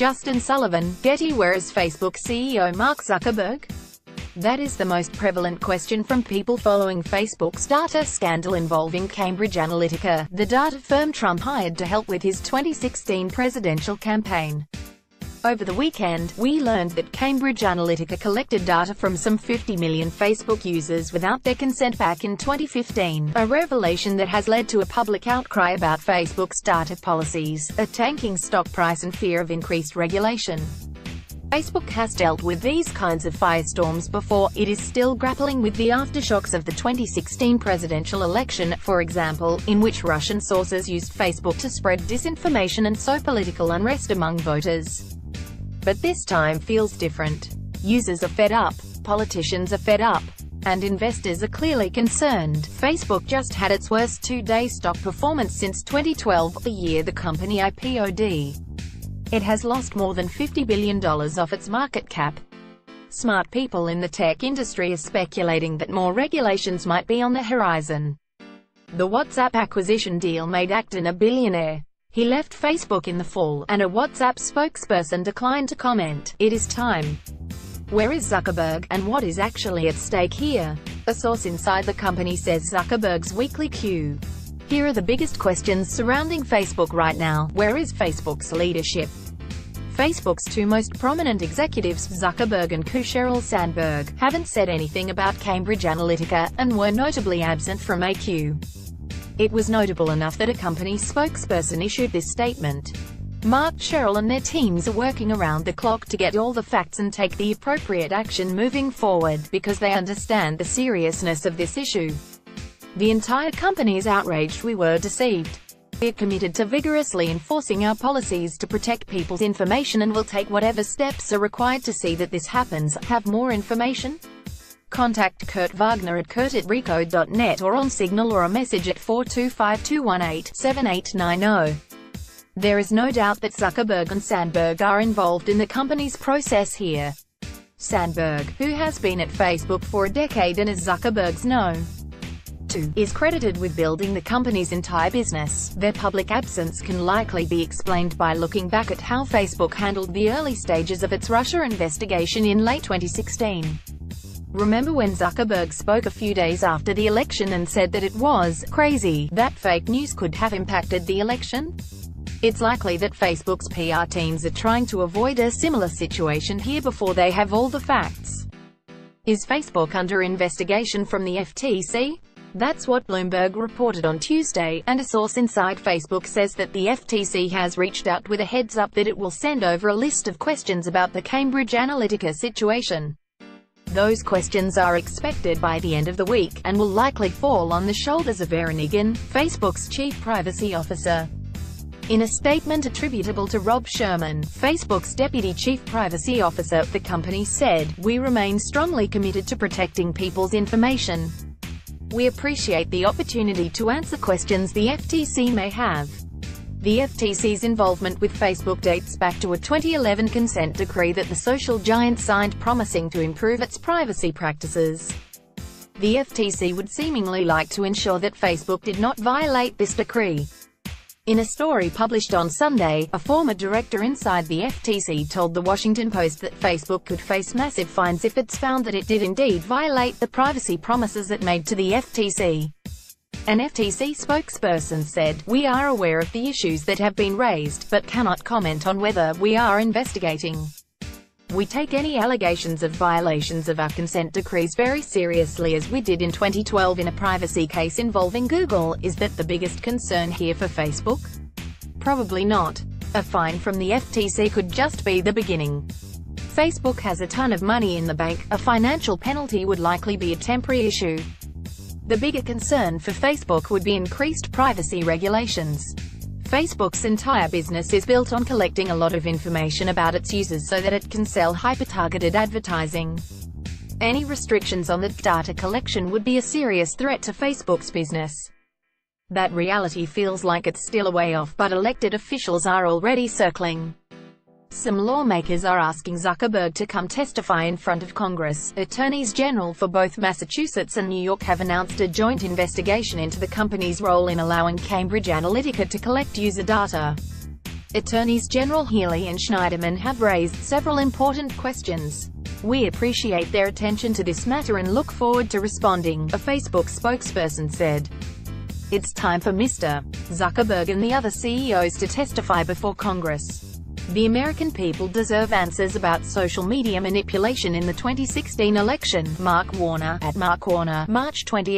Justin Sullivan, Getty. Where is Facebook CEO Mark Zuckerberg? That is the most prevalent question from people following Facebook's data scandal involving Cambridge Analytica, the data firm Trump hired to help with his 2016 presidential campaign. Over the weekend, we learned that Cambridge Analytica collected data from some 50 million Facebook users without their consent back in 2015, a revelation that has led to a public outcry about Facebook's data policies, a tanking stock price and fear of increased regulation. Facebook has dealt with these kinds of firestorms before. It is still grappling with the aftershocks of the 2016 presidential election, for example, in which Russian sources used Facebook to spread disinformation and sow political unrest among voters. But this time feels different. Users are fed up, politicians are fed up, and investors are clearly concerned. Facebook just had its worst two-day stock performance since 2012, the year the company IPO'd. It has lost more than $50 billion off its market cap. Smart people in the tech industry are speculating that more regulations might be on the horizon. The WhatsApp acquisition deal made Acton a billionaire. He left Facebook in the fall, and a WhatsApp spokesperson declined to comment. It is time. Where is Zuckerberg, and what is actually at stake here? A source inside the company says Zuckerberg's weekly Q. Here are the biggest questions surrounding Facebook right now. Where is Facebook's leadership? Facebook's two most prominent executives, Zuckerberg and Sheryl Sandberg, haven't said anything about Cambridge Analytica, and were notably absent from AQ. It was notable enough that a company spokesperson issued this statement. Mark, Sheryl and their teams are working around the clock to get all the facts and take the appropriate action moving forward, because they understand the seriousness of this issue. The entire company is outraged. We were deceived. We are committed to vigorously enforcing our policies to protect people's information and will take whatever steps are required to see that this happens. Have more information? Contact Kurt Wagner at kurt@recode.net or on Signal or a message at 425-218-7890. There is no doubt that Zuckerberg and Sandberg are involved in the company's process here. Sandberg, who has been at Facebook for a decade and as Zuckerberg's known to, is credited with building the company's entire business. Their public absence can likely be explained by looking back at how Facebook handled the early stages of its Russia investigation in late 2016. Remember when Zuckerberg spoke a few days after the election and said that it was crazy that fake news could have impacted the election? It's likely that Facebook's PR teams are trying to avoid a similar situation here before they have all the facts. Is Facebook under investigation from the FTC? That's what Bloomberg reported on Tuesday, and a source inside Facebook says that the FTC has reached out with a heads-up that it will send over a list of questions about the Cambridge Analytica situation. Those questions are expected by the end of the week, and will likely fall on the shoulders of Erin Egan, Facebook's chief privacy officer. In a statement attributable to Rob Sherman, Facebook's deputy chief privacy officer, the company said, "We remain strongly committed to protecting people's information. We appreciate the opportunity to answer questions the FTC may have." The FTC's involvement with Facebook dates back to a 2011 consent decree that the social giant signed promising to improve its privacy practices. The FTC would seemingly like to ensure that Facebook did not violate this decree. In a story published on Sunday, a former director inside the FTC told The Washington Post that Facebook could face massive fines if it's found that it did indeed violate the privacy promises it made to the FTC. An FTC spokesperson said, "We are aware of the issues that have been raised, but cannot comment on whether we are investigating. We take any allegations of violations of our consent decrees very seriously, as we did in 2012 in a privacy case involving Google." Is that the biggest concern here for Facebook? Probably not. A fine from the FTC could just be the beginning. Facebook has a ton of money in the bank. A financial penalty would likely be a temporary issue. The bigger concern for Facebook would be increased privacy regulations. Facebook's entire business is built on collecting a lot of information about its users so that it can sell hyper-targeted advertising. Any restrictions on the data collection would be a serious threat to Facebook's business. That reality feels like it's still a way off, but elected officials are already circling. Some lawmakers are asking Zuckerberg to come testify in front of Congress. Attorneys general for both Massachusetts and New York have announced a joint investigation into the company's role in allowing Cambridge Analytica to collect user data. Attorneys General Healy and Schneiderman have raised several important questions. "We appreciate their attention to this matter and look forward to responding," a Facebook spokesperson said. "It's time for Mr. Zuckerberg and the other CEOs to testify before Congress. The American people deserve answers about social media manipulation in the 2016 election." Mark Warner, at Mark Warner, March 20,